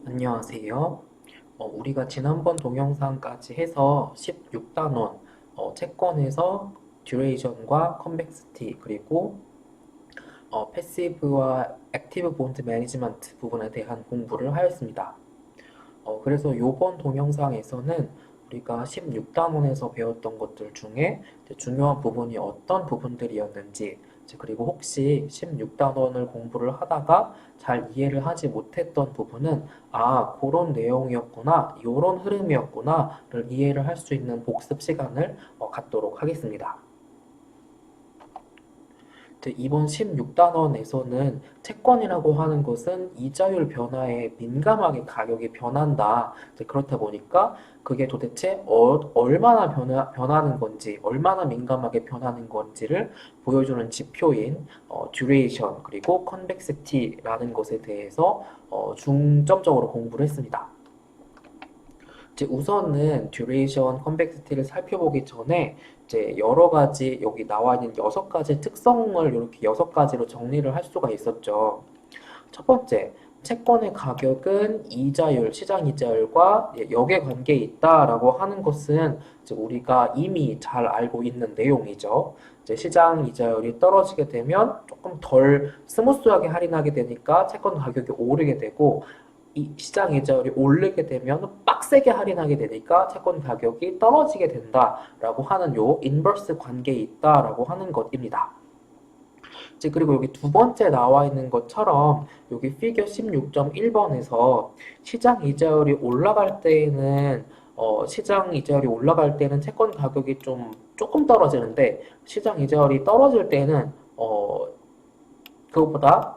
안녕하세요. 우리가 지난번 동영상까지 해서 16단원 채권에서 듀레이션과 컨벡시티 그리고 패시브와 액티브 본드 매니지먼트 부분에 대한 공부를 하였습니다. 그래서 이번 동영상에서는 우리가 16단원에서 배웠던 것들 중에 이제 중요한 부분이 어떤 부분들이었는지, 이제 그리고 혹시 16단원을 공부를 하다가 잘 이해를 하지 못했던 부분은 그런 내용이었구나, 요런 흐름이었구나를 이해를 할 수 있는 복습 시간을 갖도록 하겠습니다. 이번 16단원에서는 채권이라고 하는 것은 이자율 변화에 민감하게 가격이 변한다. 그렇다 보니까 그게 도대체 얼마나 변하는 건지, 얼마나 민감하게 변하는 건지를 보여주는 지표인 듀레이션 그리고 컨벡시티라는 것에 대해서 중점적으로 공부를 했습니다. 이제 우선은 듀레이션 컨벡시티를 살펴보기 전에 이제 여러 가지 여기 나와 있는 6가지 특성을 이렇게 6가지로 정리를 할 수가 있었죠. 첫 번째, 채권의 가격은 이자율, 시장 이자율과 역의 관계에 있다라고 하는 것은 이제 우리가 이미 잘 알고 있는 내용이죠. 이제 시장 이자율이 떨어지게 되면 조금 덜 스무스하게 할인하게 되니까 채권 가격이 오르게 되고, 이 시장 이자율이 오르게 되면 빡세게 할인하게 되니까 채권 가격이 떨어지게 된다라고 하는 요 인버스 관계에 있다라고 하는 것입니다. 이제 그리고 여기 두 번째 나와 있는 것처럼 여기 피겨 16.1번에서 시장 이자율이 올라갈 때에는 시장 이자율이 올라갈 때는 채권 가격이 조금 떨어지는데 시장 이자율이 떨어질 때는 그것보다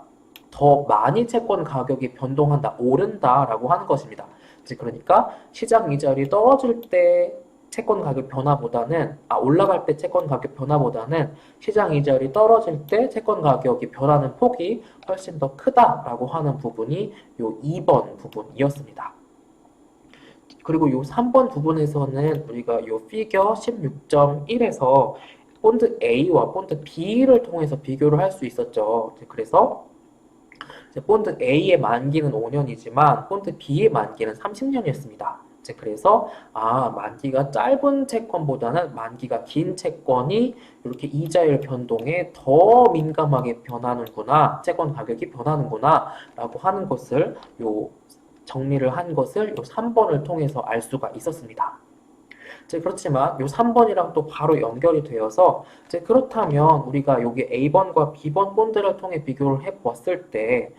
더 많이 채권 가격이 변동한다, 오른다라고 하는 것입니다. 그러니까 시장 이자율이 떨어질 때 채권 가격 변화보다는, 올라갈 때 채권 가격 변화보다는 시장 이자율이 떨어질 때 채권 가격이 변하는 폭이 훨씬 더 크다라고 하는 부분이 요 2번 부분이었습니다. 그리고 요 3번 부분에서는 우리가 요 피겨 16.1에서 본드 A와 본드 B를 통해서 비교를 할 수 있었죠. 그래서 본드 A의 만기는 5년이지만 본드 B의 만기는 30년이었습니다. 그래서 만기가 짧은 채권보다는 만기가 긴 채권이 이렇게 이자율 변동에 더 민감하게 변하는구나, 채권 가격이 변하는구나 라고 하는 것을 정리를 한 것을 요 3번을 통해서 알 수가 있었습니다. 그렇지만 요 3번이랑 또 바로 연결이 되어서 그렇다면 우리가 여기 A번과 B번 본드를 통해 비교를 해봤을 때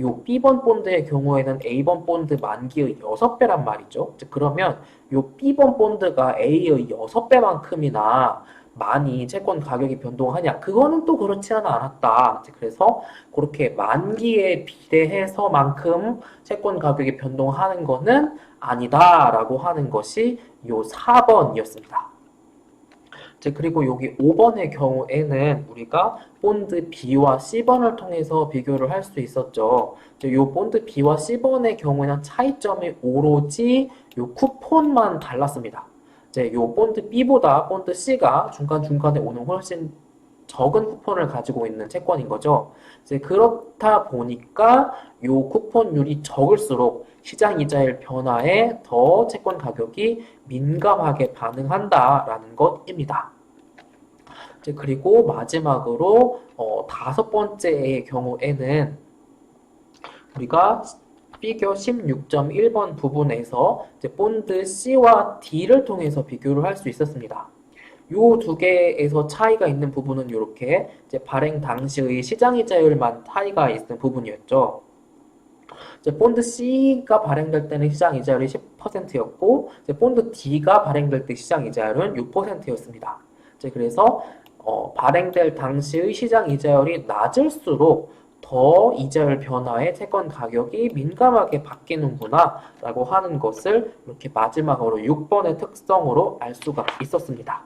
요 B번 본드의 경우에는 A번 본드 만기의 6배란 말이죠. 그러면 요 B번 본드가 A의 6배만큼이나 많이 채권 가격이 변동하냐? 그거는 또 그렇지는 않았다. 그래서 그렇게 만기에 비례해서만큼 채권 가격이 변동하는 거는 아니다라고 하는 것이 요 4번이었습니다. 그리고 여기 5번의 경우에는 우리가 본드 B와 C번을 통해서 비교를 할 수 있었죠. 요 본드 B와 C번의 경우에는 차이점이 오로지 요 쿠폰만 달랐습니다. 요 본드 B보다 본드 C가 중간중간에 오는 훨씬 적은 쿠폰을 가지고 있는 채권인 거죠. 그렇다 보니까 요 쿠폰율이 적을수록 시장 이자율 변화에 더 채권 가격이 민감하게 반응한다라는 것입니다. 그리고 마지막으로 5번째의 경우에는 우리가 피겨 16.1번 부분에서 본드 C와 D를 통해서 비교를 할 수 있었습니다. 요 두 개에서 차이가 있는 부분은 이렇게 발행 당시의 시장이자율만 차이가 있는 부분이었죠. 본드 C가 발행될 때는 시장이자율이 10%였고 본드 D가 발행될 때 시장이자율은 6%였습니다. 그래서 발행될 당시의 시장이자율이 낮을수록 더 이자율 변화에 채권 가격이 민감하게 바뀌는구나 라고 하는 것을 이렇게 마지막으로 6번의 특성으로 알 수가 있었습니다.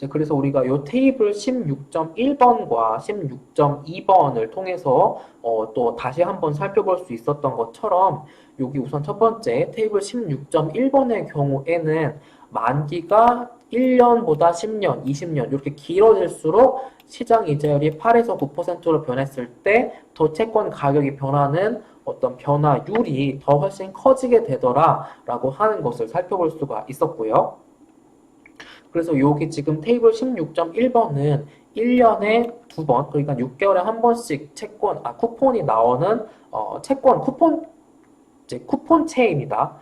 그래서 우리가 이 테이블 16.1번과 16.2번을 통해서 또 다시 한번 살펴볼 수 있었던 것처럼 여기 우선 첫 번째 테이블 16.1번의 경우에는 만기가 1년보다 10년, 20년 이렇게 길어질수록 시장 이자율이 8에서 9%로 변했을 때 더 채권 가격이 변하는 어떤 변화율이 더 훨씬 커지게 되더라라고 하는 것을 살펴볼 수가 있었고요. 그래서 여기 지금 테이블 16.1번은 1년에 2번, 그러니까 6개월에 한 번씩 쿠폰이 나오는 채권 쿠폰 이제 쿠폰체입니다.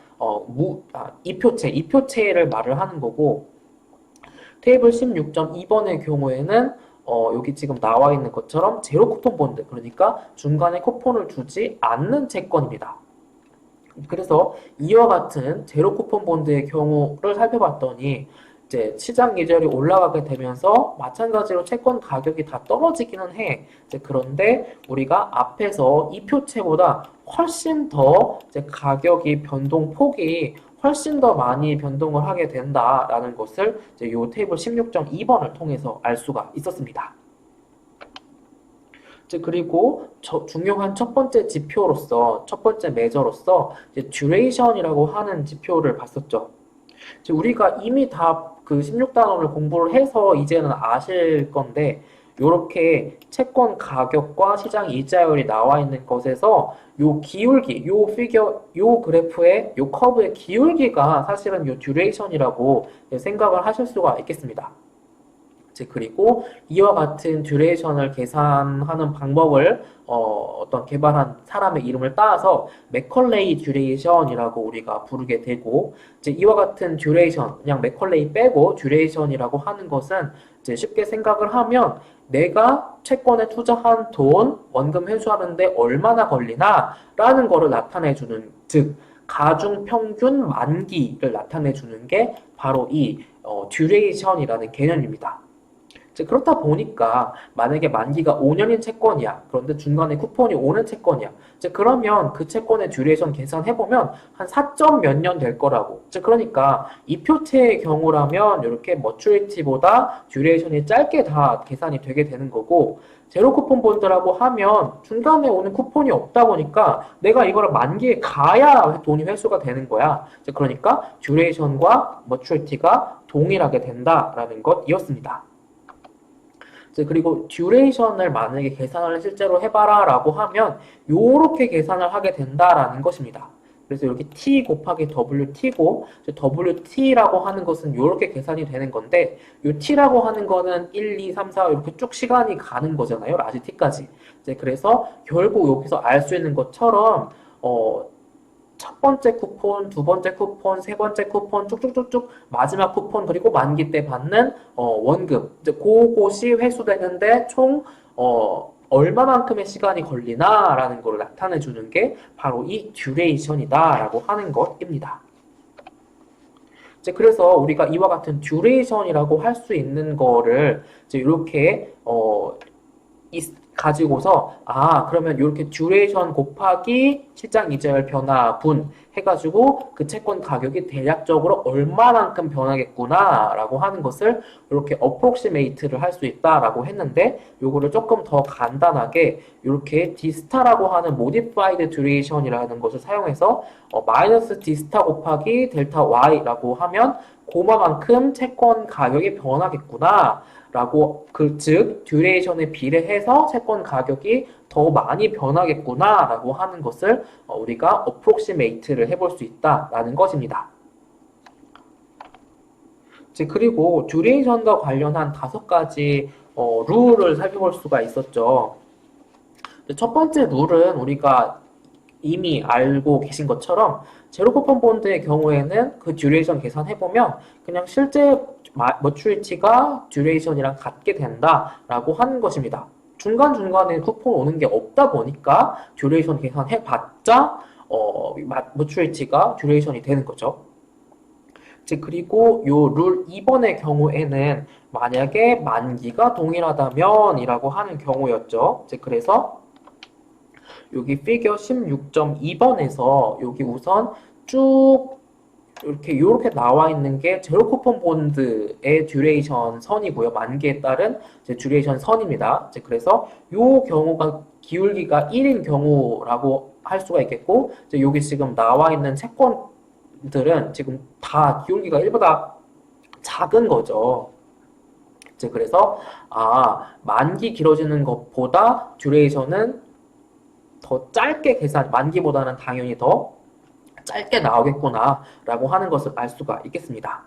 이표체를 말을 하는 거고, 테이블 16.2번의 경우에는 여기 지금 나와 있는 것처럼 제로 쿠폰 본드, 그러니까 중간에 쿠폰을 주지 않는 채권입니다. 그래서 이와 같은 제로 쿠폰 본드의 경우를 살펴봤더니 이제 시장 이자율이 올라가게 되면서 마찬가지로 채권 가격이 다 떨어지기는 해. 이제 그런데 우리가 앞에서 이표채보다 훨씬 더 이제 가격이 변동폭이 훨씬 더 많이 변동을 하게 된다라는 것을 이제 이 테이블 16.2번을 통해서 알 수가 있었습니다. 그리고 중요한 첫 번째 지표로서, 첫 번째 매저로서 이제 듀레이션이라고 하는 지표를 봤었죠. 우리가 이미 다 그 16단원을 공부를 해서 이제는 아실 건데, 요렇게 채권 가격과 시장 이자율이 나와 있는 것에서 요 기울기, 요 그래프의 요 커브의 기울기가 사실은 요 듀레이션이라고 생각을 하실 수가 있겠습니다. 그리고 이와 같은 듀레이션을 계산하는 방법을 어떤 개발한 사람의 이름을 따서 맥컬레이 듀레이션이라고 우리가 부르게 되고, 이제 이와 같은 듀레이션, 그냥 맥컬레이 빼고 듀레이션이라고 하는 것은 이제 쉽게 생각을 하면 내가 채권에 투자한 돈 원금 회수하는데 얼마나 걸리나 라는 거를 나타내 주는, 즉 가중 평균 만기를 나타내 주는 게 바로 이 듀레이션이라는 개념입니다. 그렇다 보니까 만약에 만기가 5년인 채권이야. 그런데 중간에 쿠폰이 오는 채권이야. 그러면 그 채권의 듀레이션 계산해보면 한 4점 몇 년 될 거라고. 그러니까 이표체의 경우라면 이렇게 머추리티보다 듀레이션이 짧게 다 계산이 되게 되는 거고, 제로 쿠폰 본드라고 하면 중간에 오는 쿠폰이 없다 보니까 내가 이거를 만기에 가야 돈이 회수가 되는 거야. 그러니까 듀레이션과 머추리티가 동일하게 된다라는 것이었습니다. 그리고 듀레이션을 만약에 계산을 실제로 해봐라 라고 하면 요렇게 계산을 하게 된다라는 것입니다. 그래서 여기 T 곱하기 WT고, WT라고 하는 것은 요렇게 계산이 되는 건데, 요 T라고 하는 거는 1, 2, 3, 4 이렇게 쭉 시간이 가는 거잖아요. 라지 T까지. 그래서 결국 여기서 알 수 있는 것처럼 첫 번째 쿠폰, 두 번째 쿠폰, 세 번째 쿠폰, 쭉쭉쭉쭉 마지막 쿠폰, 그리고 만기 때 받는 원금, 그것이 회수되는데 총 얼마만큼의 시간이 걸리나라는 걸 나타내 주는 게 바로 이 듀레이션이다라고 하는 것입니다. 그래서 우리가 이와 같은 듀레이션이라고 할 수 있는 거를 이렇게 가지고서 그러면 이렇게 듀레이션 곱하기 시장 이자율 변화분 해가지고 그 채권 가격이 대략적으로 얼마만큼 변하겠구나 라고 하는 것을 이렇게 어프록시메이트를 할 수 있다라고 했는데, 요거를 조금 더 간단하게 이렇게 디스타라고 하는 모디파이드 듀레이션이라는 것을 사용해서 마이너스 디스타 곱하기 델타 y라고 하면 고마만큼 채권 가격이 변하겠구나 라고, 즉 듀레이션에 비례해서 채권 가격이 더 많이 변하겠구나 라고 하는 것을 우리가 어프록시메이트를 해볼 수 있다라는 것입니다. 그리고 듀레이션과 관련한 5가지 룰을 살펴볼 수가 있었죠. 첫 번째 룰은 우리가 이미 알고 계신 것처럼 제로 쿠폰 본드의 경우에는 그 듀레이션 계산해보면 그냥 실제 머추리티가 듀레이션이랑 같게 된다라고 하는 것입니다. 중간중간에 쿠폰 오는 게 없다 보니까 듀레이션 계산해봤자 머추리티가 듀레이션이 되는 거죠. 그리고 요 룰 2번의 경우에는 만약에 만기가 동일하다면 이라고 하는 경우였죠. 그래서 여기 피겨 16.2번에서 여기 우선 쭉 이렇게 나와 있는 게 제로 쿠폰 본드의 듀레이션 선이고요. 만기에 따른 듀레이션 선입니다. 그래서 요 경우가 기울기가 1인 경우라고 할 수가 있겠고, 여기 지금 나와 있는 채권들은 지금 다 기울기가 1보다 작은 거죠. 이제 그래서 만기 길어지는 것보다 듀레이션은 더 짧게 만기보다는 당연히 더 짧게 나오겠구나 라고 하는 것을 알 수가 있겠습니다.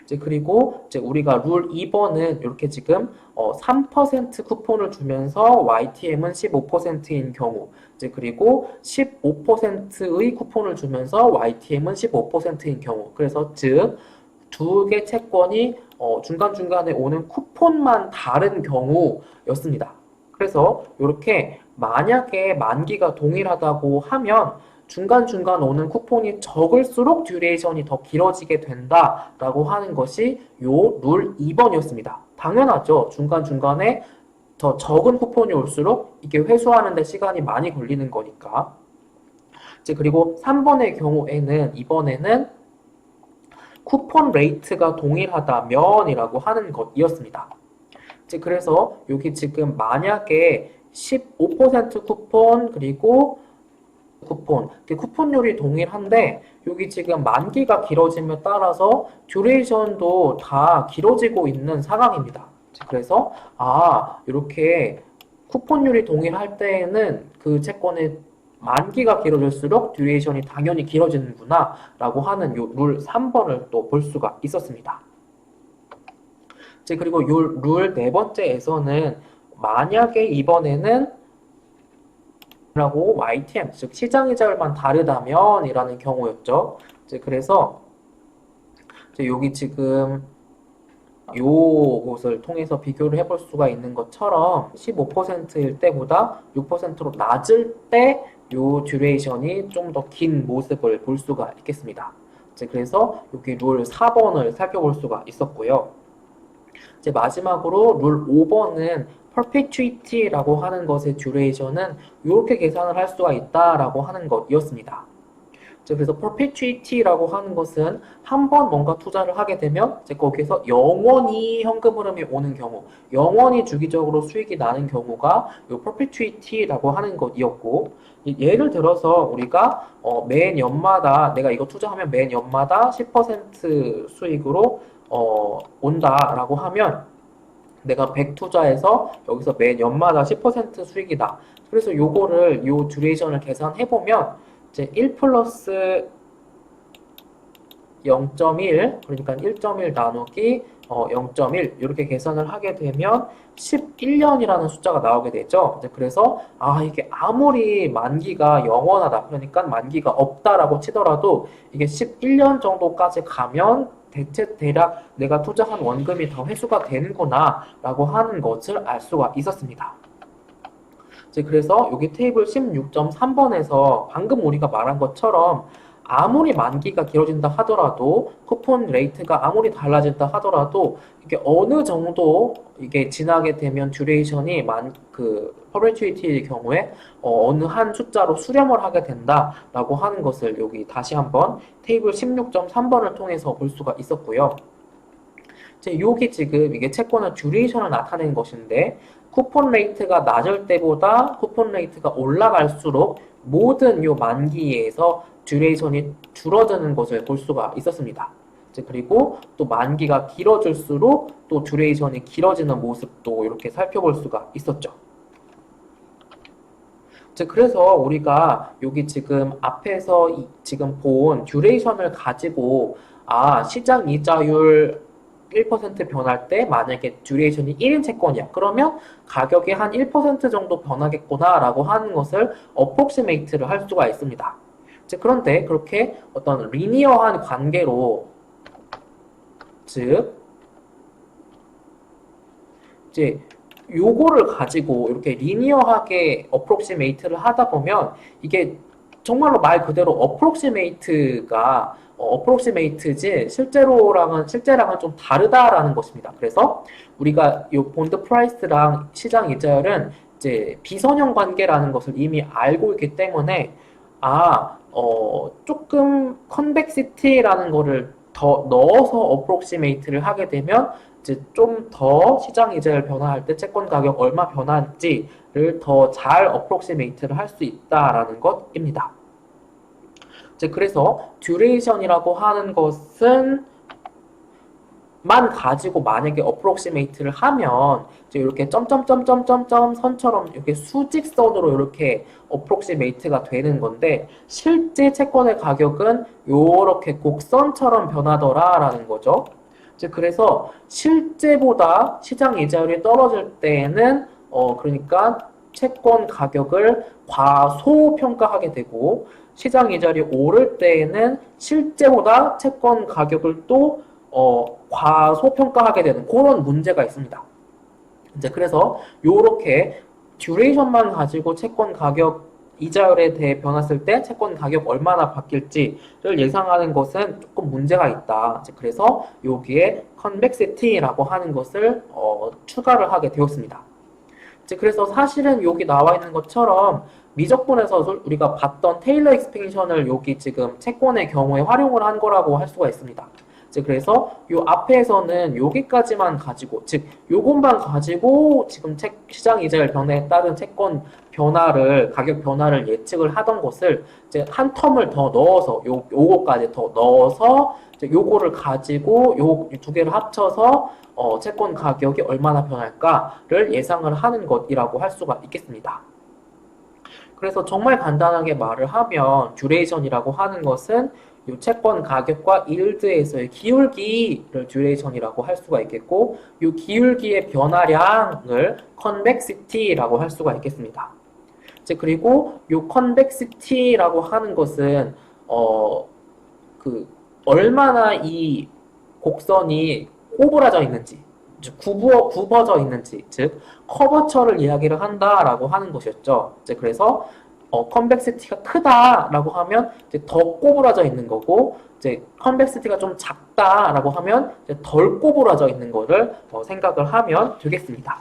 이제 그리고 이제 우리가 룰 2번은 이렇게 지금 3% 쿠폰을 주면서 YTM은 15%인 경우, 이제 그리고 15%의 쿠폰을 주면서 YTM은 15%인 경우, 그래서 즉 두 개 채권이 중간중간에 오는 쿠폰만 다른 경우였습니다. 그래서 이렇게 만약에 만기가 동일하다고 하면 중간중간 오는 쿠폰이 적을수록 듀레이션이 더 길어지게 된다라고 하는 것이 요 룰 2번이었습니다. 당연하죠. 중간중간에 더 적은 쿠폰이 올수록 이게 회수하는 데 시간이 많이 걸리는 거니까. 이제 그리고 3번의 경우에는 이번에는 쿠폰 레이트가 동일하다면이라고 하는 것이었습니다. 이제 그래서 여기 지금 만약에 15% 쿠폰 그리고 쿠폰율이 동일한데 여기 지금 만기가 길어짐에 따라서 듀레이션도 다 길어지고 있는 상황입니다. 그래서 이렇게 쿠폰율이 동일할 때에는 그 채권의 만기가 길어질수록 듀레이션이 당연히 길어지는구나 라고 하는 요 룰 3번을 또 볼 수가 있었습니다. 이제 그리고 요 룰 네 번째에서는 만약에 이번에는 라고 YTM, 즉 시장이자율만 다르다면 이라는 경우였죠. 이제 그래서 이제 여기 지금 요것을 통해서 비교를 해볼 수가 있는 것처럼 15%일 때보다 6%로 낮을 때 요 듀레이션이 좀 더 긴 모습을 볼 수가 있겠습니다. 이제 그래서 여기 룰 4번을 살펴볼 수가 있었고요. 이제 마지막으로 룰 5번은 perpetuity라고 하는 것의 듀레이션은 이렇게 계산을 할 수가 있다라고 하는 것이었습니다. 그래서 perpetuity라고 하는 것은 한 번 뭔가 투자를 하게 되면 이제 거기에서 영원히 현금 흐름이 오는 경우, 영원히 주기적으로 수익이 나는 경우가 이 perpetuity라고 하는 것이었고, 예를 들어서 우리가 매 연마다 내가 이거 투자하면 매 연마다 10% 수익으로 온다라고 하면 내가 100 투자해서 여기서 매 연마다 10% 수익이다. 그래서 요 듀레이션을 계산해보면 이제 1 플러스 0.1 그러니까 1.1 나누기 0.1 이렇게 계산을 하게 되면 11년이라는 숫자가 나오게 되죠. 그래서 이게 아무리 만기가 영원하다 그러니까 만기가 없다라고 치더라도 이게 11년 정도까지 가면 대략 내가 투자한 원금이 다 회수가 되는구나 라고 하는 것을 알 수가 있었습니다. 그래서 여기 테이블 16.3번에서 방금 우리가 말한 것처럼 아무리 만기가 길어진다 하더라도 쿠폰 레이트가 아무리 달라진다 하더라도 이게 어느 정도 이게 지나게 되면 듀레이션이 perpetuity의 경우에 어느 한 숫자로 수렴을 하게 된다라고 하는 것을 여기 다시 한번 테이블 16.3번을 통해서 볼 수가 있었고요. 여기 지금 이게 채권의 듀레이션을 나타낸 것인데 쿠폰 레이트가 낮을 때보다 쿠폰 레이트가 올라갈수록 모든 요 만기에서 듀레이션이 줄어드는 것을 볼 수가 있었습니다. 그리고 또 만기가 길어질수록 또 듀레이션이 길어지는 모습도 이렇게 살펴볼 수가 있었죠. 그래서 우리가 여기 지금 앞에서 지금 본 듀레이션을 가지고 시장 이자율 1% 변할 때 만약에 듀레이션이 1인 채권이야. 그러면 가격이 한 1% 정도 변하겠구나 라고 하는 것을 어프록시메이트를 할 수가 있습니다. 그런데 그렇게 어떤 리니어한 관계로 즉 이제 요거를 가지고 이렇게 리니어하게 어프록시메이트를 하다 보면 이게 정말로 말 그대로 어프록시메이트지 실제랑은 좀 다르다라는 것입니다. 그래서 우리가 요 본드 프라이스랑 시장 이자율은 이제 비선형 관계라는 것을 이미 알고 있기 때문에 조금 컨벡시티라는 거를 더 넣어서 어프록시메이트를 하게 되면 이제 좀 더 시장 이자율 변화할 때 채권 가격 얼마 변화인지를 더 잘 어프록시메이트를 할 수 있다라는 것입니다. 그래서 듀레이션이라고 하는 것은 가지고 만약에 어프록시메이트를 하면 이제 이렇게 점점점점점점 선처럼 이렇게 수직선으로 이렇게 어프록시메이트가 되는 건데 실제 채권의 가격은 이렇게 곡선처럼 변하더라라는 거죠. 이제 그래서 실제보다 시장 이자율이 떨어질 때에는 그러니까 채권 가격을 과소평가하게 되고 시장 이자율이 오를 때에는 실제보다 채권 가격을 또 과소평가하게 되는 그런 문제가 있습니다. 이제 그래서 요렇게 듀레이션만 가지고 채권 가격 이자율에 대해 변했을 때 채권 가격 얼마나 바뀔지를 예상하는 것은 조금 문제가 있다. 이제 그래서 여기에 컨벡시티라고 하는 것을 추가를 하게 되었습니다. 이제 그래서 사실은 여기 나와 있는 것처럼 미적분에서 우리가 봤던 테일러 익스펜션을 여기 지금 채권의 경우에 활용을 한 거라고 할 수가 있습니다. 이제 그래서 요 앞에서는 여기까지만 가지고, 즉 요것만 가지고 지금 시장 이자율 변화에 따른 채권 변화를 가격 변화를 예측을 하던 것을 이제 한 텀을 더 넣어서 요거까지 더 넣어서 이제 요거를 가지고 요 두 개를 합쳐서 채권 가격이 얼마나 변할까를 예상을 하는 것이라고 할 수가 있겠습니다. 그래서 정말 간단하게 말을 하면 듀레이션이라고 하는 것은 이 채권 가격과 일드에서의 기울기를 듀레이션이라고 할 수가 있겠고 이 기울기의 변화량을 컨벡시티라고 할 수가 있겠습니다. 이제 그리고 이 컨벡시티라고 하는 것은 얼마나 이 곡선이 꼬부라져 있는지 굽어져 있는지, 즉 커버처를 이야기를 한다라고 하는 것이었죠. 이제 그래서 컨벡시티가 크다라고 하면 이제 더 꼬부라져 있는 거고, 이제 컨벡시티가 좀 작다라고 하면 이제 덜 꼬부라져 있는 거를 생각을 하면 되겠습니다.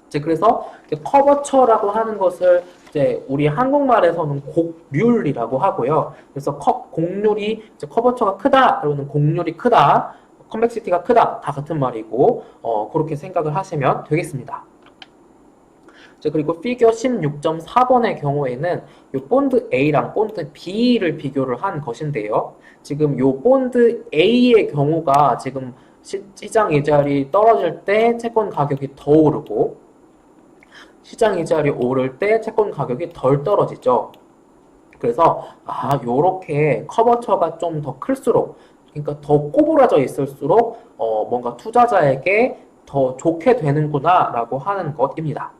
이제 그래서 이제 커버처라고 하는 것을 이제 우리 한국말에서는 곡률이라고 하고요. 그래서 곡률이 이제 커버처가 크다 그러면 곡률이 크다. 컨벡시티가 크다 다 같은 말이고 그렇게 생각을 하시면 되겠습니다. 그리고 피겨 16.4번의 경우에는 이 본드 A랑 본드 B를 비교를 한 것인데요. 지금 이 본드 A의 경우가 지금 시장 이자율이 떨어질 때 채권 가격이 더 오르고 시장 이자율이 오를 때 채권 가격이 덜 떨어지죠. 그래서 요렇게 커버처가 좀 더 클수록 그러니까 더 꼬부라져 있을수록 뭔가 투자자에게 더 좋게 되는구나 라고 하는 것입니다.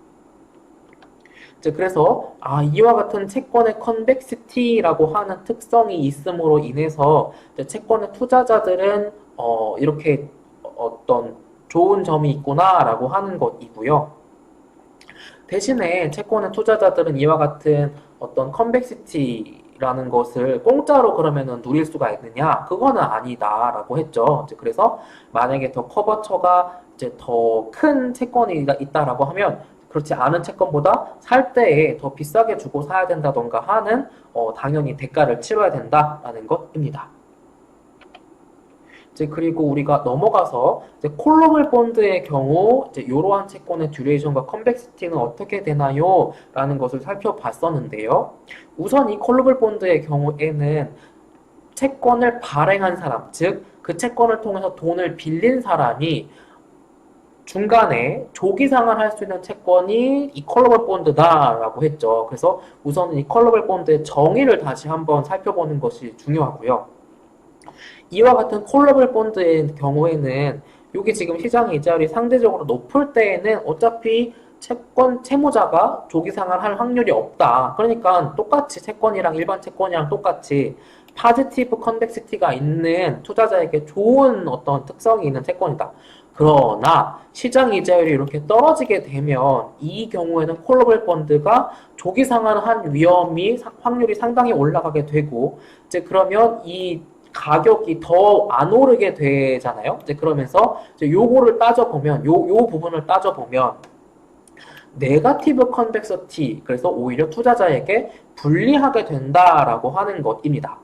그래서 이와 같은 채권의 컨벡시티라고 하는 특성이 있음으로 인해서 채권의 투자자들은 이렇게 어떤 좋은 점이 있구나 라고 하는 것이고요. 대신에 채권의 투자자들은 이와 같은 어떤 컨벡시티라는 것을 공짜로 그러면은 누릴 수가 있느냐? 그거는 아니다라고 했죠. 그래서 만약에 더 커버처가 이제 더 큰 채권이 있다라고 하면 그렇지 않은 채권보다 살 때에 더 비싸게 주고 사야 된다던가 하는 당연히 대가를 치러야 된다라는 것입니다. 그리고 우리가 넘어가서 콜러블 본드의 경우 이러한 채권의 듀레이션과 컨벡시티는 어떻게 되나요? 라는 것을 살펴봤었는데요. 우선 이 콜러블 본드의 경우에는 채권을 발행한 사람, 즉 그 채권을 통해서 돈을 빌린 사람이 중간에 조기 상환할 수 있는 채권이 이 콜러블 본드다라고 했죠. 그래서 우선은 이 콜러블 본드의 정의를 다시 한번 살펴보는 것이 중요하고요. 이와 같은 콜러블 본드의 경우에는 이게 지금 시장 이자율이 상대적으로 높을 때에는 어차피 채권 채무자가 조기 상환할 확률이 없다. 그러니까 똑같이 채권이랑 일반 채권이랑 똑같이 파지티브 컨벡시티가 있는 투자자에게 좋은 어떤 특성이 있는 채권이다. 그러나 시장 이자율이 이렇게 떨어지게 되면 이 경우에는 콜러블 본드가 조기 상환한 확률이 상당히 올라가게 되고 이제 그러면 이 가격이 더 안 오르게 되잖아요. 이제 그러면서 이제 요거를 따져보면 요 부분을 따져보면 네거티브 컨벡시티 그래서 오히려 투자자에게 불리하게 된다라고 하는 것입니다.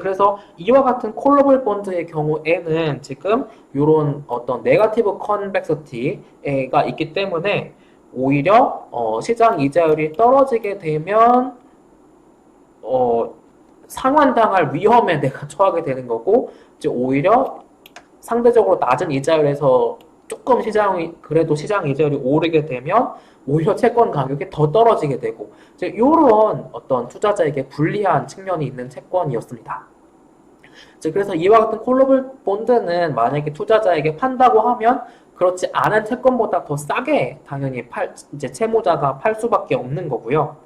그래서 이와 같은 콜러블 본드의 경우에는 지금 이런 어떤 네거티브 컨벡시티가 있기 때문에 오히려 시장 이자율이 떨어지게 되면 상환당할 위험에 내가 처하게 되는 거고 이제 오히려 상대적으로 낮은 이자율에서 조금 그래도 시장 이자율이 오르게 되면 오히려 채권 가격이 더 떨어지게 되고, 이런 어떤 투자자에게 불리한 측면이 있는 채권이었습니다. 그래서 이와 같은 콜러블 본드는 만약에 투자자에게 판다고 하면 그렇지 않은 채권보다 더 싸게 당연히 이제 채무자가 팔 수밖에 없는 거고요.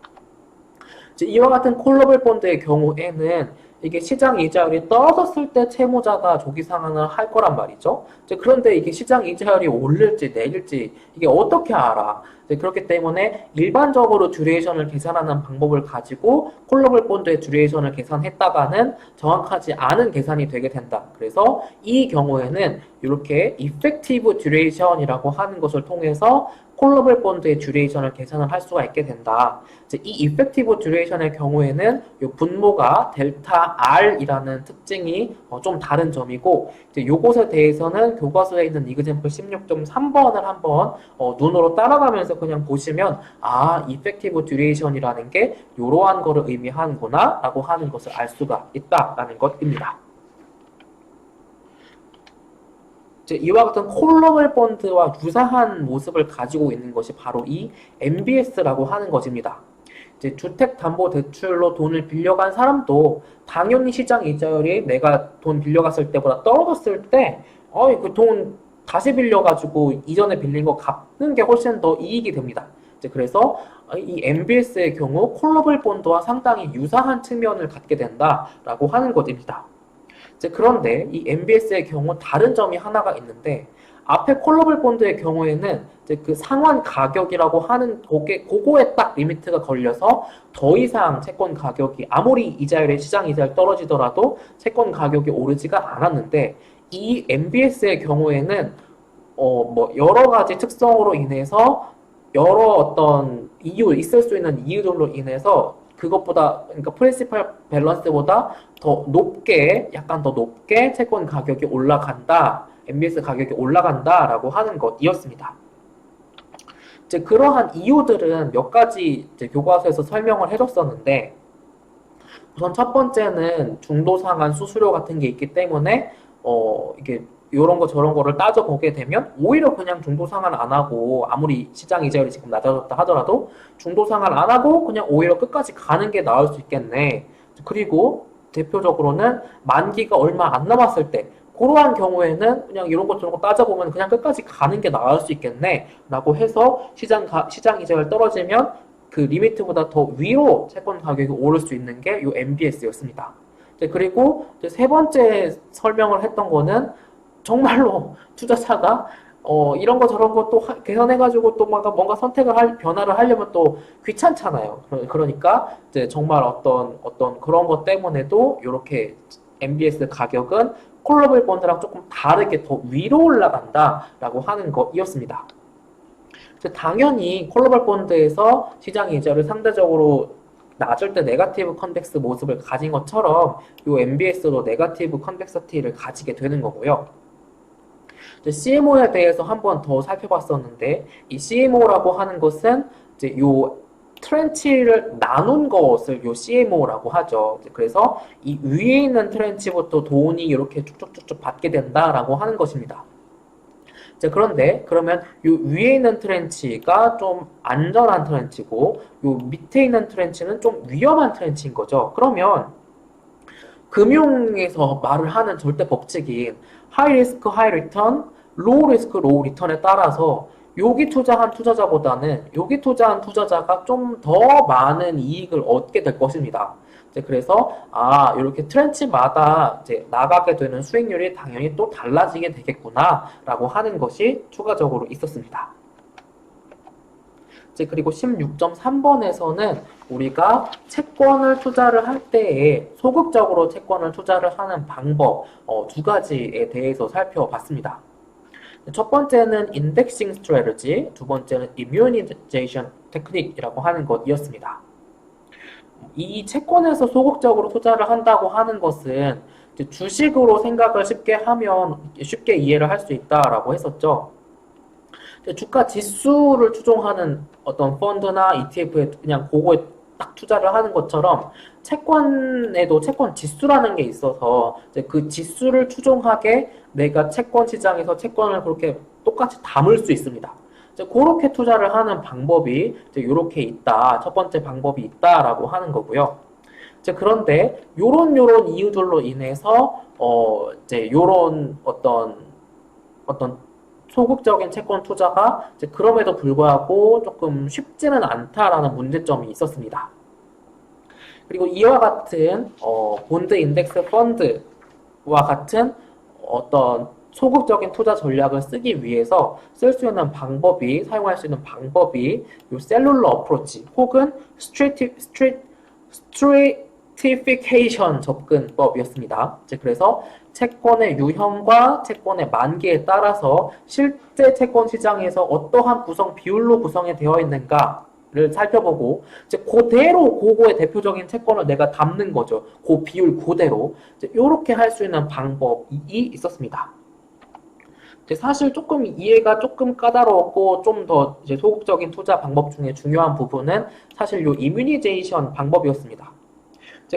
이와 같은 콜러블 본드의 경우에는 이게 시장 이자율이 떨어졌을 때 채무자가 조기 상환을 할 거란 말이죠. 그런데 이게 시장 이자율이 오를지 내릴지 이게 어떻게 알아? 그렇기 때문에 일반적으로 듀레이션을 계산하는 방법을 가지고 콜러블 본드의 듀레이션을 계산했다가는 정확하지 않은 계산이 되게 된다. 그래서 이 경우에는 이렇게 이펙티브 듀레이션이라고 하는 것을 통해서 콜러블 본드의 듀레이션을 계산을 할 수가 있게 된다. 이 이펙티브 듀레이션의 경우에는 이 분모가 델타 R이라는 특징이 좀 다른 점이고, 이것에 대해서는 교과서에 있는 이그젬플 16.3번을 한번 눈으로 따라가면서 그냥 보시면 이펙티브 듀레이션이라는 게 이러한 거를 의미하는구나 라고 하는 것을 알 수가 있다라는 것입니다. 이와 같은 콜러블 본드와 유사한 모습을 가지고 있는 것이 바로 이 MBS라고 하는 것입니다. 주택담보대출로 돈을 빌려간 사람도 당연히 시장 이자율이 내가 돈 빌려갔을 때보다 떨어졌을 때, 그 돈 다시 빌려가지고 이전에 빌린 거 갚는 게 훨씬 더 이익이 됩니다. 그래서 이 MBS의 경우 콜러블 본드와 상당히 유사한 측면을 갖게 된다라고 하는 것입니다. 그런데 이 MBS의 경우 다른 점이 하나가 있는데, 앞에 콜러블 본드의 경우에는 그 상환 가격이라고 하는 그거에 딱 리미트가 걸려서 더 이상 채권 가격이 아무리 시장 이자율 떨어지더라도 채권 가격이 오르지가 않았는데, 이 MBS의 경우에는 여러 가지 특성으로 인해서 여러 어떤 있을 수 있는 이유들로 인해서 그러니까 프린시펄 밸런스보다 약간 더 높게 채권 가격이 올라간다, MBS 가격이 올라간다라고 하는 것이었습니다. 그러한 이유들은 몇 가지 교과서에서 설명을 해줬었는데, 우선 첫 번째는 중도 상환 수수료 같은 게 있기 때문에 이게 이런 거 저런 거를 따져보게 되면 오히려 그냥 중도 상환 안 하고, 아무리 시장 이자율이 지금 낮아졌다 하더라도 중도 상환 안 하고 그냥 오히려 끝까지 가는 게 나을 수 있겠네. 그리고 대표적으로는 만기가 얼마 안 남았을 때 그러한 경우에는 그냥 이런 것 저런 거 따져보면 그냥 끝까지 가는 게 나을 수 있겠네 라고 해서 시장 이자율 떨어지면 그 리미트보다 더 위로 채권 가격이 오를 수 있는 게 이 MBS였습니다. 그리고 세 번째 설명을 했던 거는 정말로 투자자가 이런 거 저런 거 또 계산해가지고 또 뭔가 변화를 하려면 또 귀찮잖아요. 그러니까 이제 정말 어떤 그런 것 때문에도 이렇게 MBS 가격은 콜러블 본드랑 조금 다르게 더 위로 올라간다라고 하는 것이었습니다. 당연히 콜러블 본드에서 시장 이자를 상대적으로 낮을 때 네거티브 컨벡스 모습을 가진 것처럼 이 MBS도 네거티브 컨벡서티를 가지게 되는 거고요. CMO에 대해서 한 번 더 살펴봤었는데, 이 CMO라고 하는 것은 이제 요 트렌치를 나눈 것을 요 CMO라고 하죠. 그래서 이 위에 있는 트렌치부터 돈이 이렇게 쭉쭉쭉쭉 받게 된다라고 하는 것입니다. 그런데 그러면 요 위에 있는 트렌치가 좀 안전한 트렌치고 요 밑에 있는 트렌치는 좀 위험한 트렌치인 거죠. 그러면 금융에서 말을 하는 절대 법칙인 하이 리스크 하이 리턴, 로우 리스크 로우 리턴에 따라서 여기 투자한 투자자보다는 여기 투자한 투자자가 좀 더 많은 이익을 얻게 될 것입니다. 그래서 이렇게 트렌치마다 이제 나가게 되는 수익률이 당연히 또 달라지게 되겠구나라고 하는 것이 추가적으로 있었습니다. 그리고 16.3번에서는 우리가 채권을 투자를 할 때에 소극적으로 채권을 투자를 하는 방법 두 가지에 대해서 살펴봤습니다. 첫 번째는 인덱싱 스트래티지, 두 번째는 이뮤니제이션 테크닉이라고 하는 것이었습니다. 이 채권에서 소극적으로 투자를 한다고 하는 것은 주식으로 생각을 쉽게 하면 쉽게 이해를 할 수 있다라고 했었죠. 주가 지수를 추종하는 어떤 펀드나 ETF에 그냥 그거에 딱 투자를 하는 것처럼 채권에도 채권 지수라는 게 있어서 이제 그 지수를 추종하게 내가 채권 시장에서 채권을 그렇게 똑같이 담을 수 있습니다. 이제 그렇게 투자를 하는 방법이 이제 이렇게 있다. 첫 번째 방법이 있다라고 하는 거고요. 이제 그런데 요런 이유들로 인해서 이제 요런 어떤 소극적인 채권 투자가 이제 그럼에도 불구하고 조금 쉽지는 않다라는 문제점이 있었습니다. 그리고 이와 같은 본드 인덱스 펀드와 같은 어떤 소극적인 투자 전략을 쓰기 위해서 쓸 수 있는 방법이 사용할 수 있는 방법이 요 셀룰러 어프로치 혹은 스트레티피케이션 접근법이었습니다. 그래서 채권의 유형과 채권의 만기에 따라서 실제 채권 시장에서 어떠한 구성 비율로 구성이 되어 있는가를 살펴보고 이제 그대로 그거의 대표적인 채권을 내가 담는 거죠. 그 비율 그대로 이렇게 할 수 있는 방법이 있었습니다. 사실 조금 이해가 조금 까다로웠고 좀 더 소극적인 투자 방법 중에 중요한 부분은 사실 요 이뮤니제이션 방법이었습니다.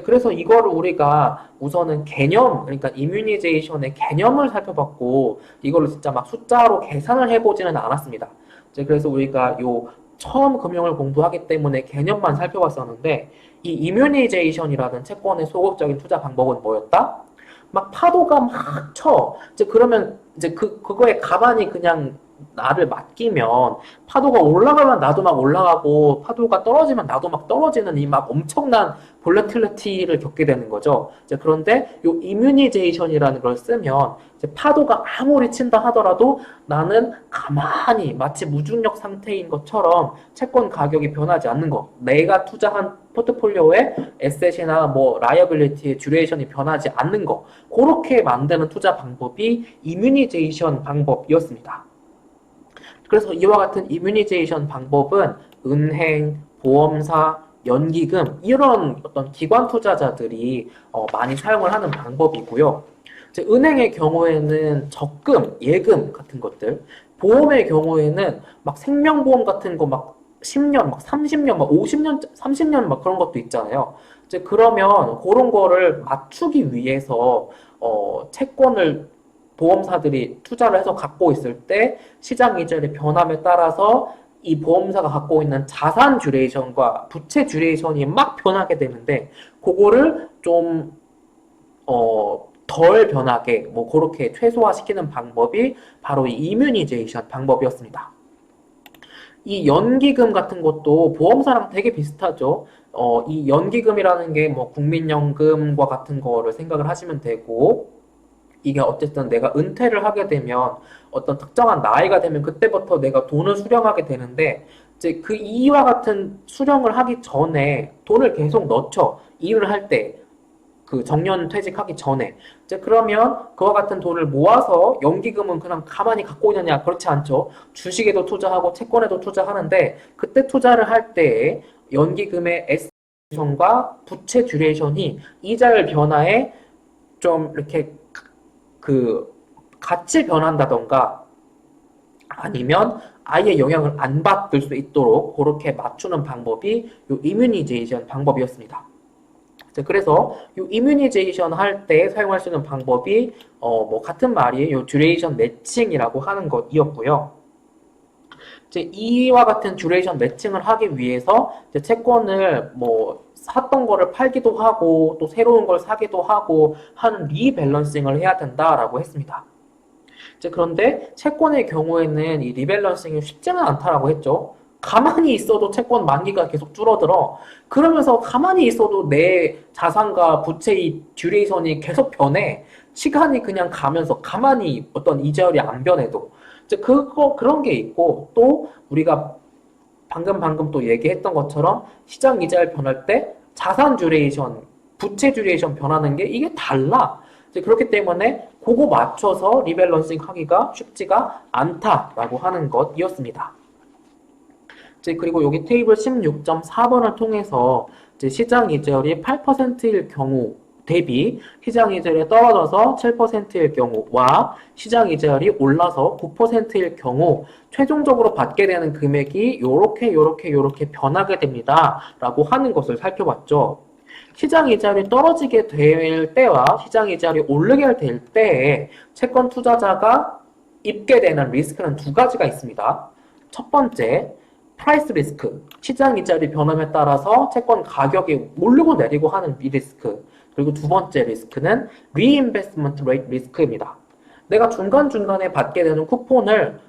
그래서 이거를 우리가 우선은 개념, 그러니까 이뮤니제이션의 개념을 살펴봤고 이거를 진짜 막 숫자로 계산을 해보지는 않았습니다. 그래서 우리가 요 처음 금융을 공부하기 때문에 개념만 살펴봤었는데 이 이뮤니제이션이라는 채권의 소극적인 투자 방법은 뭐였다? 막 파도가 막 쳐. 그러면 그거에 가만히 그냥 나를 맡기면 파도가 올라가면 나도 막 올라가고 파도가 떨어지면 나도 막 떨어지는 이 막 엄청난 볼러틸리티를 겪게 되는 거죠. 그런데 요 이뮤니제이션이라는 걸 쓰면 파도가 아무리 친다 하더라도 나는 가만히 마치 무중력 상태인 것처럼 채권 가격이 변하지 않는 거. 내가 투자한 포트폴리오의 에셋이나 뭐 라이어빌리티의 듀레이션이 변하지 않는 거. 그렇게 만드는 투자 방법이 이뮤니제이션 방법이었습니다. 그래서 이와 같은 이뮤니제이션 방법은 은행, 보험사, 연기금 이런 어떤 기관 투자자들이 많이 사용을 하는 방법이고요. 은행의 경우에는 적금, 예금 같은 것들, 보험의 경우에는 막 생명보험 같은 거 막 10년, 막 30년, 막 50년, 30년 막 그런 것도 있잖아요. 그러면 그런 거를 맞추기 위해서 채권을 보험사들이 투자를 해서 갖고 있을 때 시장 이자의 변함에 따라서 이 보험사가 갖고 있는 자산 듀레이션과 부채 듀레이션이 막 변하게 되는데 그거를 좀 덜 변하게 뭐 그렇게 최소화시키는 방법이 바로 이 이뮤니제이션 방법이었습니다. 이 연기금 같은 것도 보험사랑 되게 비슷하죠. 이 연기금이라는 게 뭐 국민연금과 같은 거를 생각을 하시면 되고 이게 어쨌든 내가 은퇴를 하게 되면 어떤 특정한 나이가 되면 그때부터 내가 돈을 수령하게 되는데 이제 그 이와 같은 수령을 하기 전에 돈을 계속 넣죠. 일을 할 때. 그 정년 퇴직하기 전에 이제 그러면 그와 같은 돈을 모아서 연기금은 그냥 가만히 갖고 있느냐 그렇지 않죠. 주식에도 투자하고 채권에도 투자하는데 그때 투자를 할 때 연기금의 에셋과 부채 듀레이션이 이자율 변화에 좀 이렇게 그 같이 변한다던가 아니면 아예 영향을 안 받을 수 있도록 그렇게 맞추는 방법이 요 이뮤니제이션 방법이었습니다. 그래서 이 이뮤니제이션 할 때 사용할 수 있는 방법이 뭐 같은 말이 요 듀레이션 매칭이라고 하는 것이었고요. 이와 같은 듀레이션 매칭을 하기 위해서 채권을 뭐 샀던 거를 팔기도 하고 또 새로운 걸 사기도 하고 하는 리밸런싱을 해야 된다라고 했습니다. 그런데 채권의 경우에는 이 리밸런싱이 쉽지는 않다라고 했죠. 가만히 있어도 채권 만기가 계속 줄어들어. 그러면서 가만히 있어도 내 자산과 부채의 듀레이션이 계속 변해. 시간이 그냥 가면서 가만히 어떤 이자율이 안 변해도. 그런 게 있고, 또 우리가 방금 또 얘기했던 것처럼 시장 이자율 변할 때 자산 듀레이션, 부채 듀레이션 변하는 게 이게 달라. 그렇기 때문에 그거 맞춰서 리밸런싱 하기가 쉽지가 않다라고 하는 것이었습니다. 그리고 여기 테이블 16.4번을 통해서 시장 이자율이 8%일 경우 대비 시장 이자율이 떨어져서 7%일 경우와 시장 이자율이 올라서 9%일 경우 최종적으로 받게 되는 금액이 요렇게 변하게 됩니다. 라고 하는 것을 살펴봤죠. 시장 이자율이 떨어지게 될 때와 시장 이자율이 오르게 될 때에 채권 투자자가 입게 되는 리스크는 두 가지가 있습니다. 첫 번째, 프라이스 리스크, 시장 이자율이 변함에 따라서 채권 가격이 오르고 내리고 하는 이 리스크. 그리고 두 번째 리스크는 리인베스트먼트 레이트 리스크입니다. 내가 중간중간에 받게 되는 쿠폰을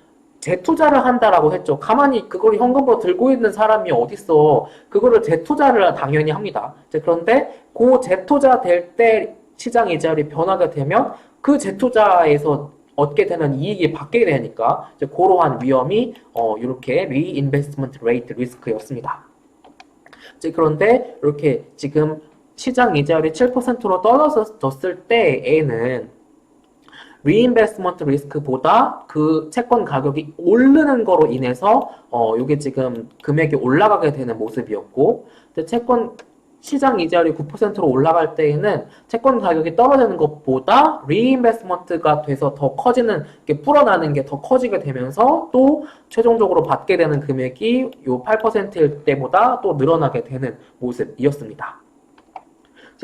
재투자를 한다라고 했죠. 가만히 그걸 현금으로 들고 있는 사람이 어딨어. 그거를 재투자를 당연히 합니다. 그런데 그 재투자 될 때 시장 이자율이 변하게 되면 그 재투자에서 얻게 되는 이익이 받게 되니까 그러한 위험이 이렇게 리인베스트먼트 레이트 리스크였습니다. 그런데 이렇게 지금 시장 이자율이 7%로 떨어졌을 때에는 리인베스트먼트 리스크보다 그 채권 가격이 오르는 거로 인해서 이게 지금 금액이 올라가게 되는 모습이었고, 채권 시장 이자율이 9%로 올라갈 때에는 채권 가격이 떨어지는 것보다 리인베스트먼트가 돼서 더 커지는 게 불어나는 게 더 커지게 되면서 또 최종적으로 받게 되는 금액이 요 8%일 때보다 또 늘어나게 되는 모습이었습니다.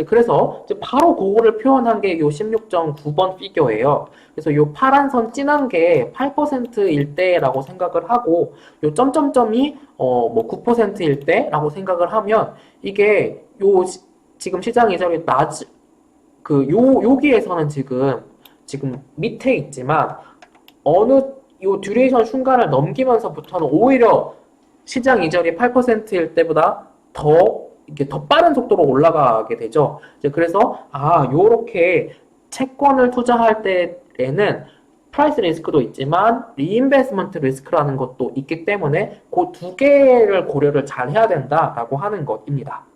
그래서 바로 그거를 표현한 게 요 16.9번 피겨예요. 그래서 요 파란 선 진한 게 8%일 때라고 생각을 하고 요 점점점이 뭐 9%일 때라고 생각을 하면 이게 요 지금 시장 이자율이 여기에서는 지금 밑에 있지만 어느 요 듀레이션 순간을 넘기면서부터는 오히려 시장 이자율이 8%일 때보다 이게 더 빠른 속도로 올라가게 되죠. 그래서 요렇게 채권을 투자할 때에는 프라이스 리스크도 있지만 리인베스트먼트 리스크라는 것도 있기 때문에 그 두 개를 고려를 잘 해야 된다라고 하는 것입니다.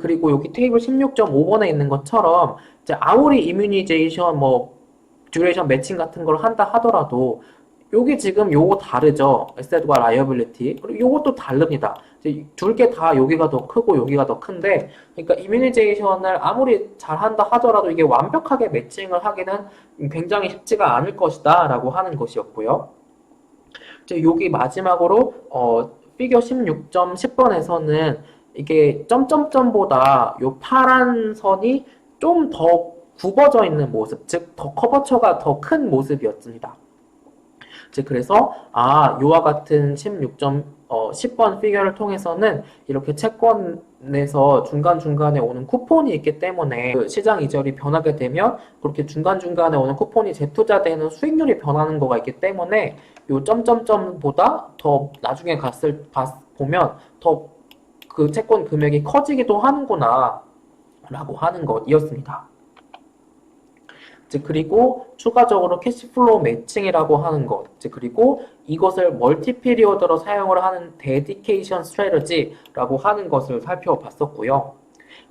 그리고 여기 테이블 16.5번에 있는 것처럼 아무리 이뮤니제이션 듀레이션 매칭 같은 걸 한다 하더라도 요게 지금 요거 다르죠. 에셋과 라이어빌리티. 그리고 요것도 다릅니다. 둘 개 다 여기가 더 크고 여기가 더 큰데, 그러니까 이뮤니제이션을 아무리 잘한다 하더라도 이게 완벽하게 매칭을 하기는 굉장히 쉽지가 않을 것이다 라고 하는 것이었고요. 여기 마지막으로 피겨 16.10번에서는 이게 점점점보다 요 파란 선이 좀 더 굽어져 있는 모습, 즉 더 커버처가 더 큰 모습이었습니다. 그래서 요와 같은 10번 피겨를 통해서는 이렇게 채권에서 중간중간에 오는 쿠폰이 있기 때문에 그 시장 이자율이 변하게 되면 그렇게 중간중간에 오는 쿠폰이 재투자되는 수익률이 변하는 거가 있기 때문에 요 점점점보다 더 나중에 보면 더 그 채권 금액이 커지기도 하는구나 라고 하는 것이었습니다. 그리고 추가적으로 캐시플로우 매칭이라고 하는 것, 그리고 이것을 멀티피리어드로 사용을 하는 데디케이션 스트래티지라고 하는 것을 살펴봤었고요.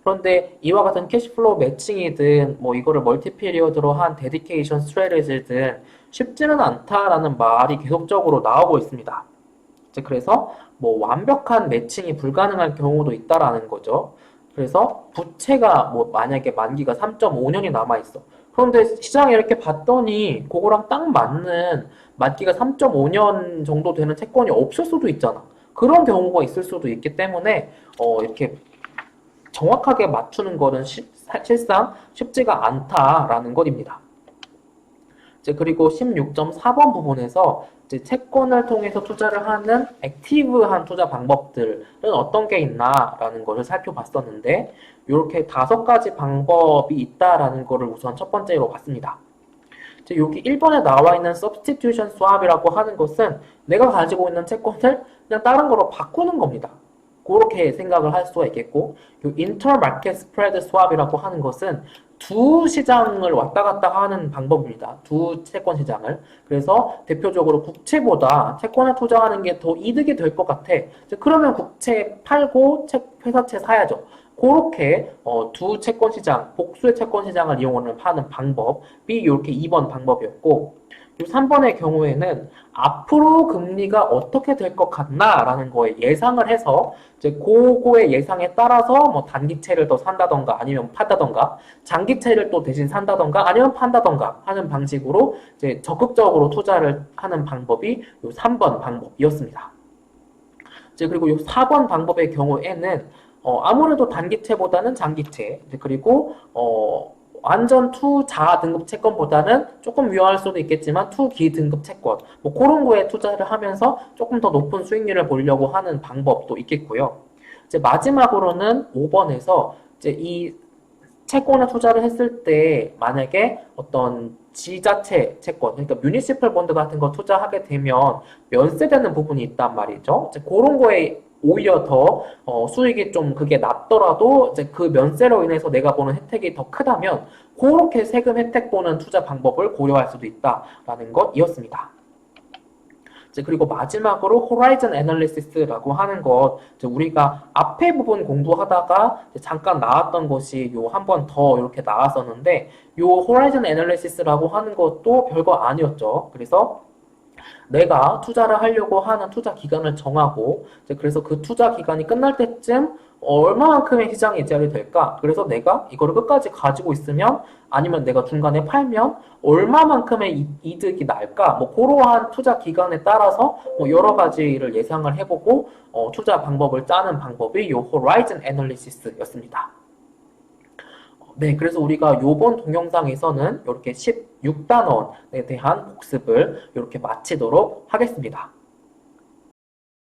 그런데 이와 같은 캐시플로우 매칭이든 이거를 멀티피리어드로 한 데디케이션 스트래티지든 쉽지는 않다라는 말이 계속적으로 나오고 있습니다. 그래서 완벽한 매칭이 불가능한 경우도 있다라는 거죠. 그래서 부채가 만약에 만기가 3.5년이 남아있어. 그런데 시장에 이렇게 봤더니 그거랑 딱 맞는 만기가 3.5년 정도 되는 채권이 없을 수도 있잖아. 그런 경우가 있을 수도 있기 때문에 이렇게 정확하게 맞추는 거는 실상 쉽지가 않다라는 것입니다. 그리고 16.4번 부분에서 채권을 통해서 투자를 하는 액티브한 투자 방법들은 어떤 게 있나라는 것을 살펴봤었는데 이렇게 5가지 방법이 있다라는 것을 우선 첫 번째로 봤습니다. 여기 1번에 나와 있는 substitution swap이라고 하는 것은 내가 가지고 있는 채권을 그냥 다른 거로 바꾸는 겁니다. 그렇게 생각을 할 수가 있겠고, intermarket spread swap이라고 하는 것은 두 시장을 왔다 갔다 하는 방법입니다. 두 채권 시장을. 그래서 대표적으로 국채보다 채권에 투자하는 게 더 이득이 될 것 같아. 그러면 국채 팔고 회사채 사야죠. 그렇게 두 채권 시장, 복수의 채권 시장을 이용하는 파는 방법이 이렇게 2번 방법이었고, 이 3번의 경우에는 앞으로 금리가 어떻게 될 것 같나라는 거에 예상을 해서 이제 그거의 예상에 따라서 뭐 단기채를 더 산다던가 아니면 판다던가 장기채를 또 대신 산다던가 아니면 판다던가 하는 방식으로 이제 적극적으로 투자를 하는 방법이 이 3번 방법이었습니다. 이제 그리고 이 4번 방법의 경우에는 아무래도 단기채보다는 장기채 그리고 완전 투자 등급 채권보다는 조금 위험할 수도 있겠지만 투기 등급 채권 뭐 그런 거에 투자를 하면서 조금 더 높은 수익률을 보려고 하는 방법도 있겠고요. 이제 마지막으로는 5번에서 이제 이 채권에 투자를 했을 때 만약에 어떤 지자체 채권, 그러니까 뮤니시플 본드 같은 거 투자하게 되면 면세되는 부분이 있단 말이죠. 이제 그런 거에 오히려 더 수익이 좀 그게 낮더라도 이제 그 면세로 인해서 내가 보는 혜택이 더 크다면 그렇게 세금 혜택 보는 투자 방법을 고려할 수도 있다라는 것이었습니다. 이제 그리고 마지막으로 호라이즌 애널리시스라고 하는 것, 이제 우리가 앞에 부분 공부하다가 잠깐 나왔던 것이 요 한 번 더 이렇게 나왔었는데 요 호라이즌 애널리시스라고 하는 것도 별거 아니었죠. 그래서 내가 투자를 하려고 하는 투자 기간을 정하고 이제 그래서 그 투자 기간이 끝날 때쯤 얼마만큼의 시장 이자율이 될까? 그래서 내가 이거를 끝까지 가지고 있으면 아니면 내가 중간에 팔면 얼마만큼의 이득이 날까? 뭐 그러한 투자 기간에 따라서 뭐 여러 가지를 예상을 해보고 투자 방법을 짜는 방법이 요 호라이즌 애널리시스였습니다. 네, 그래서 우리가 요번 동영상에서는 이렇게 16단원에 대한 복습을 이렇게 마치도록 하겠습니다.